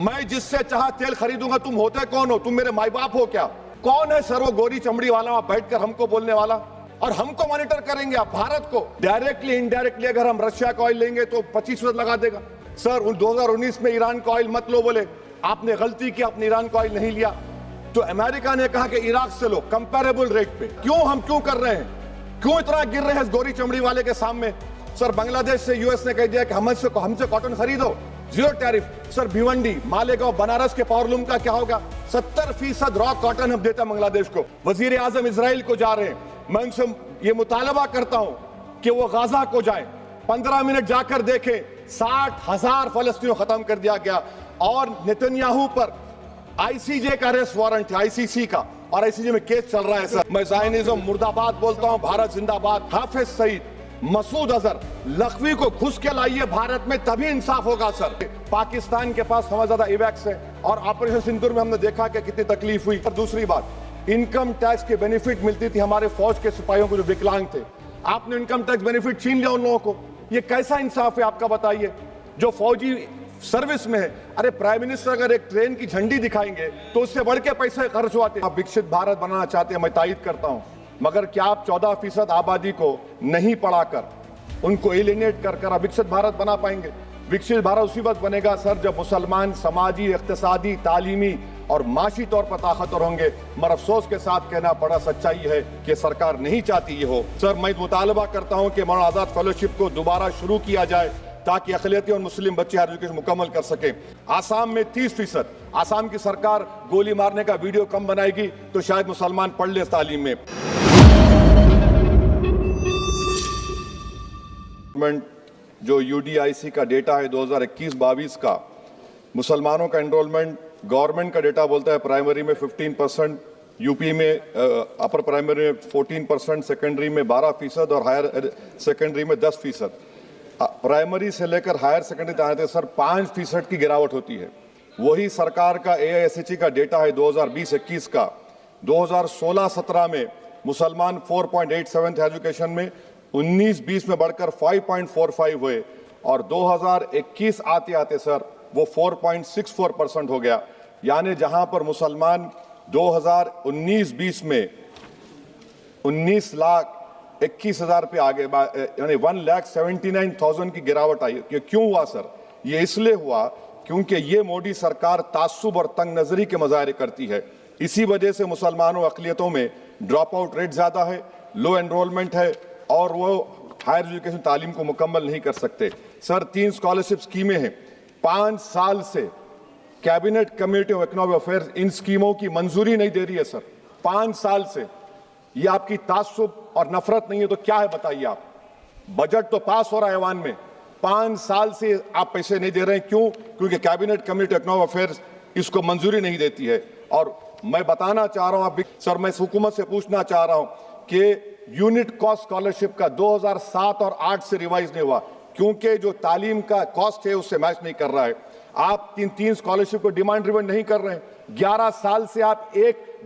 मैं जिससे चाह तेल खरीदूंगा। तुम होते कौन हो? तुम मेरे माई बाप हो क्या? कौन है सर वो गोरी चमड़ी वाला वहां बैठकर हमको बोलने वाला? और हमको मॉनिटर करेंगे आप? भारत को डायरेक्टली इनडायरेक्टली अगर हम रशिया का ऑयल लेंगे तो 25% लगा देगा। सर 2019 में ईरान का ऑयल मत लो, बोले आपने गलती की, आपने ईरान का ऑयल नहीं लिया। तो अमेरिका ने कहा कि इराक से लो कंपेरेबल रेट पे। हम क्यों कर रहे हैं? क्यों इतना गिर रहे हैं इस गोरी चमड़ी वाले के सामने? सर बांग्लादेश से यूएस ने कह दिया कि हमसे कॉटन खरीदो, zero tariff. Sir Bhiwandi, Malegaon, Banaras के पावरलूम का क्या होगा? 70% रॉ कॉटन हम देते हैं बांग्लादेश को। वजीर आजम इजराइल को जा रहे हैं, मैं उनसे ये मुतालबा करता हूं कि वो गाजा को जाए, 15 मिनट जाकर देखें, 60,000 फलस्तीनों खत्म कर दिया गया। और नेतन्याहू पर आईसीजे का अरेस्ट वारंट है, आईसीसी का, और आईसीजे में केस चल रहा है। सर मैं ज़ायनिज़्म मुर्दाबाद बोलता हूं, भारत जिंदाबाद। हाफिज सईद, मसूद अजहर, लखवी को घुस के लाइए भारत में, तभी इंसाफ होगा। सर पाकिस्तान के पास बहुत ज्यादा इवैक्स है और ऑपरेशन सिंदूर में हमने देखा कि कितनी तकलीफ हुई। और दूसरी बात, इनकम टैक्स के बेनिफिट मिलती थी हमारे फौज के सिपाहियों को जो विकलांग थे। आपने इनकम टैक्स बेनिफिट छीन लिया उन लोगों को। ये कैसा इंसाफ है आपका? बताइए। जो फौजी सर्विस में है, अरे प्राइम मिनिस्टर अगर एक ट्रेन की झंडी दिखाएंगे तो उससे बढ़ के पैसे खर्च होते हैं। आप विकसित भारत बनाना चाहते हैं, मैं तायद करता हूं, मगर क्या आप 14% आबादी को नहीं पढ़ाकर, उनको एलिनेट कर विकसित भारत बना पाएंगे? विकसित भारत उसी वक्त बनेगा सर जब मुसलमान समाजी, इक्तिसादी, तालीमी और माशी तौर पर ताकतवर होंगे। मगर अफसोस के साथ कहना पड़ा, सच्चाई है कि सरकार नहीं चाहती ये हो। सर मैं मुतालबा करता हूं कि मौलाना आजाद फेलोशिप को दोबारा शुरू किया जाए ताकि अक़लियती और मुस्लिम बच्चे हायर एजुकेशन मुकम्मल कर सके। आसाम में 30%, आसाम की सरकार गोली मारने का वीडियो कम बनाएगी तो शायद मुसलमान पढ़ ले तालीम में। जो यूडीआईसी का डेटा है 2021-22 का, मुसलमानों का एनरोलमेंट गवर्नमेंट का डेटा बोलता है प्राइमरी में 15%, यूपी में अपर प्राइमरी में 14%, सेकेंडरी में 12% और हायर सेकेंडरी में 10%। प्राइमरी से लेकर हायर सेकेंडरी तक आते सर 5% की गिरावट होती है। वही सरकार का एआईएसएचई का डेटा है 2020-21 का। 2016-17 में मुसलमान 4.87 थे एजुकेशन में, 19-20 में बढ़कर 5.45 हुए और 2021 आते आते सर वो 4.64% हो गया। यानी जहां पर मुसलमान 2019-20 में 19,21,000 पे आगे, यानी 1,79,000 की गिरावट आई। ये क्यों हुआ सर? ये इसलिए हुआ क्योंकि ये मोदी सरकार तासुब और तंग नजरी के मुजाहरे करती है। इसी वजह से मुसलमानों अक़लियतों में ड्रॉप आउट रेट ज्यादा है, लो एनरोलमेंट है और वो हायर एजुकेशन तालीम को मुकम्मल नहीं कर सकते। सर 3 स्कॉलरशिप स्कीमें हैं, 5 साल से cabinet committee of economic affairs in स्कीमों की मंजूरी नहीं दे रही है सर, 5 साल से। ये आपकी तासुब और नफरत नहीं है तो क्या है बताइए आप? बजट तो पास हो रहा है ऐवान में, 5 साल से आप पैसे नहीं दे रहे हैं। क्यों? क्योंकि cabinet committee of economic affairs इसको मंजूरी नहीं देती है। और मैं बताना चाह रहा हूं आप सर, मैं हुकूमत से पूछना चाह रहा हूं कि यूनिट कॉस्ट स्कॉलरशिप का 2007 और 8 से रिवाइज नहीं हुआ क्योंकि जो तालीम का कॉस्ट है उससे मैच नहीं कर रहा है। आप 3 स्कॉलरशिप को डिमांड ड्रिवन नहीं कर रहे हैं। 11 साल से आप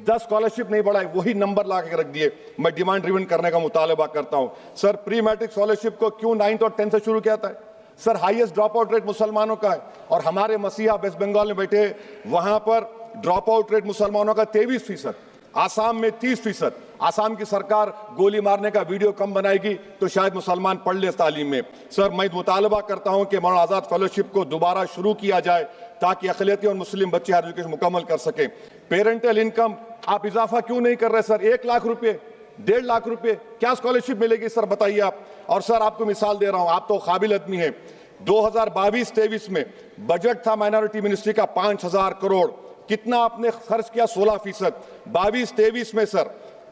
10 स्कॉलरशिप नहीं बढ़ाए, वही नंबर ला के रख दिए। मैं डिमांड ड्रिवन करने का मुतालबा करता हूं। सर प्री मैट्रिक स्कॉलरशिप को क्यों 9th और 10th से शुरू किया था? Sir highest drop out rate मुसलमानों का है और हमारे मसीहा वेस्ट बंगाल में बैठे, वहां पर ड्रॉप आउट रेट मुसलमानों का 23%, आसाम में 30%। आसाम की सरकार गोली मारने का वीडियो कम बनाएगी तो शायद मुसलमान पढ़ ले तालीम में। सर मैं मुतालबा करता हूं कि मौलाना आजाद फेलोशिप को दोबारा शुरू किया जाए ताकि अक़लियती और मुस्लिम बच्चे हायर एजुकेशन मुकम्मल कर सके। पेरेंटल इनकम आप इजाफा क्यों नहीं कर रहे सर? 1 लाख रुपए, 1.5 लाख रुपए क्या स्कॉलरशिप मिलेगी सर बताइए आप? और सर आपको मिसाल दे रहा हूं, आप तो काबिल आदमी हैं। 2022-23 में बजट था माइनॉरिटी मिनिस्ट्री का 5,000 करोड़, कितना आपने खर्च किया? 16%। 22-23 में सर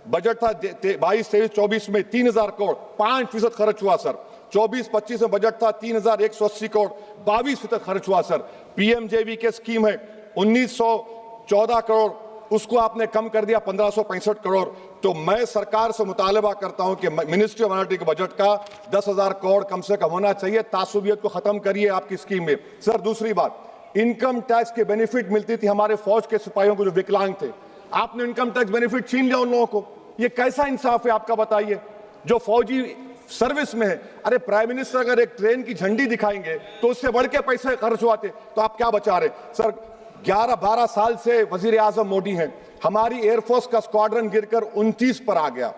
बजट था 22-23-24 में 3,000 करोड़, 5% खर्च हुआ सर। 24-25 में बजट था 3,180 करोड़, 22% खर्च हुआ सर। पीएमजेवी के स्कीम है 1,914 करोड़, उसको आपने कम कर दिया 1,565 करोड़। तो मैं सरकार से मुतालबा करता हूं कि मिनिस्ट्री ऑफ माइनॉरिटी के बजट का 10,000 करोड़ कम से कम होना चाहिए। तासुबियत को खत्म करिए आपकी स्कीम में। सर दूसरी बात, इनकम टैक्स के बेनिफिट मिलती थी हमारे फौज के सिपाहियों को जो विकलांग थे। आपने इनकम टैक्स बेनिफिट छीन लिया उन लोगों को। ये कैसा इंसाफ है आपका? बताइए। जो फौजी सर्विस में है। अरे प्राइम मिनिस्टर अगर एक ट्रेन की झंडी दिखाएंगे तो उससे बढ़ के पैसे खर्च हुआते, तो आप क्या बचा रहे सर? 11-12 साल से वजीर आजम मोदी हैं, हमारी एयरफोर्स का स्क्वाड्रन गिरकर 29 पर आ गया।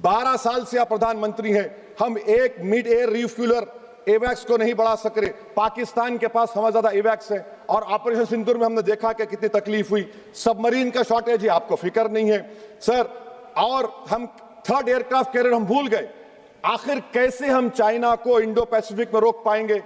12 साल से आप प्रधानमंत्री हैं, हम एक मिड एयर रिफ्यूलर एवैक्स को नहीं बढ़ा सक रहे। पाकिस्तान के पास हमारे ज्यादा एवैक्स है, और ऑपरेशन सिंदूर में हमने देखा कि कितनी तकलीफ हुई। सबमरीन का शॉर्टेज है, आपको फिक्र नहीं है सर। और हम थर्ड एयरक्राफ्ट कैरियर हम भूल गए। आखिर कैसे हम चाइना को इंडो पैसिफिक में रोक पाएंगे?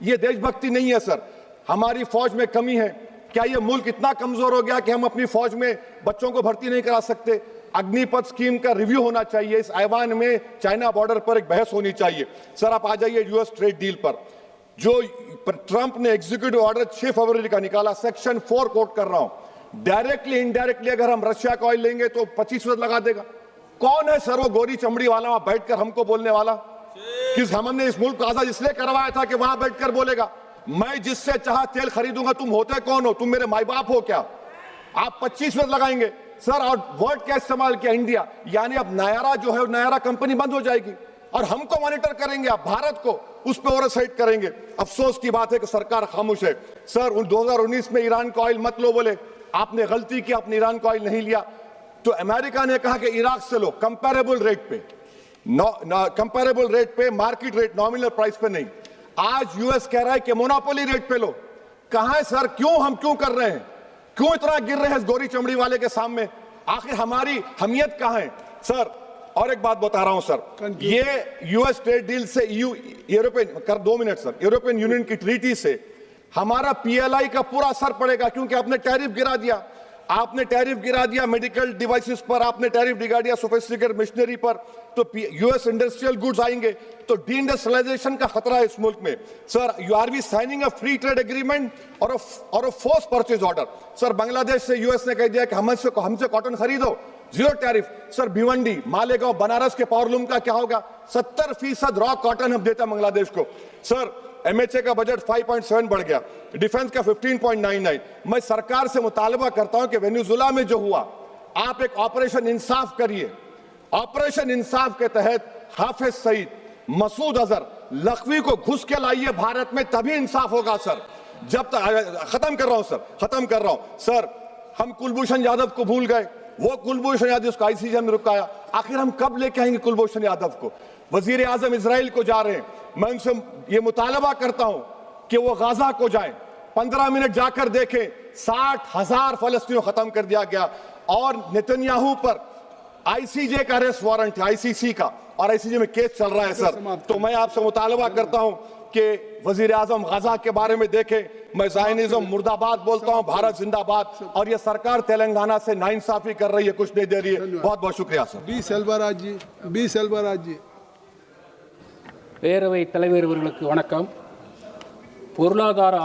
ये देशभक्ति नहीं है सर। हमारी फौज में कमी है। क्या ये मुल्क इतना कमजोर हो गया कि हम अपनी फौज में बच्चों को भर्ती नहीं करा सकते? अग्निपथ स्कीम का रिव्यू होना चाहिए। इस ऐवान में चाइना बॉर्डर पर एक बहस होनी चाहिए। सर आप आ जाइए यूएस ट्रेड डील पर। जो ट्रंप ने एग्जीक्यूटिव ऑर्डर 6 फरवरी का निकाला, सेक्शन 4 कोट कर रहा हूं, डायरेक्टली इनडायरेक्टली अगर हम रशिया का ऑयल लेंगे तो 25% लगा देगा। कौन है सर वो गोरी चमड़ी वाला वहां बैठकर हमको बोलने वाला? किस हमने इस मुल्क को आजाद इसलिए करवाया था कि वहां बैठकर बोलेगा मैं जिससे चाह तेल खरीदूंगा। तुम होते कौन हो? तुम मेरे माई बाप हो क्या? आप 25% लगाएंगे सर। और वर्ड क्या इस्तेमाल किया? इंडिया। यानी अब नायारा जो है, नायारा कंपनी बंद हो जाएगी और हमको मॉनिटर करेंगे आप, भारत को उस पर ओवरसाइट करेंगे। अफसोस की बात है कि सरकार खामोश है सर। 2019 में ईरान का ऑयल मत लो बोले, आपने गलती की, आपने ईरान का ऑयल नहीं लिया। तो अमेरिका ने कहा कि इराक से लो, कंपेरेबल रेट पे, कंपेरेबल रेट पे, मार्केट रेट, नॉमिनल प्राइस पे नहीं। आज यूएस कह रहा है कि मोनोपोली रेट पे लो। कहां है सर? हम क्यों कर रहे हैं? क्यों इतना गिर रहे हैं इस गोरी चमड़ी वाले के सामने? आखिर हमारी हमियत कहां है सर? और एक बात बता रहा हूं सर, ये यूएस ट्रेड डील से यूरोपियन कर 2 मिनट सर, यूरोपियन यूनियन की ट्रीटी से हमारा पीएलआई का पूरा असर पड़ेगा, क्योंकि आपने टैरिफ गिरा दिया। आपने टैरिफ गिरा दिया मेडिकल डिवाइसेस पर, आपने टैरिफ गिरा दिया सोफिस्टिकेटेड मशीनरी पर। तो यूएस इंडस्ट्रियल गुड्स आएंगे तो डी-इंडस्ट्रियलाइजेशन का खतरा है इस मुल्क में sir. You are we signing a free trade agreement और a force purchase order. Sir Bangladesh से यूएस ने कह दिया कि हमसे कॉटन खरीदो, 0 टैरिफ। सर भिवंडी, मालेगांव, बनारस के पावरलूम का क्या होगा? 70% रॉ कॉटन हम देते हैं बांग्लादेश को सर। एमएचए का बजट 5.7 बढ़ गया, डिफेंस का 15.99। मैं सरकार से मुतालबा करता हूं कि वेनेजुएला में जो हुआ, आप एक ऑपरेशन इंसाफ करिए। ऑपरेशन इंसाफ के तहत हाफिज सईद, मसूद अजहर, लखवी को घुस के लाइए भारत में, तभी इंसाफ होगा सर। जब तक खत्म कर रहा हूं सर। हम कुलभूषण यादव को भूल गए। वो कुलभूषण यादव उसको आईसीजे में रुकाया। आखिर हम कब लेके आएंगे कुलभूषण यादव को? वजीर आजम इजराइल को जा रहे हैं। मैं उनसे ये मुतालबा करता हूं कि वो गाजा को जाएं, 15 मिनट जाकर देखें। 60,000 फलस्तीनियों खत्म कर दिया गया। और नेतन्याहू पर आईसीजे का अरेस्ट वारंट है, आईसीसी का, और आईसीजे में केस चल रहा है सर। तो मैं आपसे मुतालबा करता हूं कि वजीर आजम गाजा के बारे में देखें। मैं ज़ायनिज़्म मुर्दाबाद बोलता हूं, भारत जिंदाबाद। और ये सरकार तेलंगाना से नाइंसाफी कर रही है, कुछ नहीं दे रही है। बहुत बहुत शुक्रिया सर। बी सेल्वराज जी। பேரவைத் தலைவர் அவர்களுக்கு வணக்கம். பொருளாதார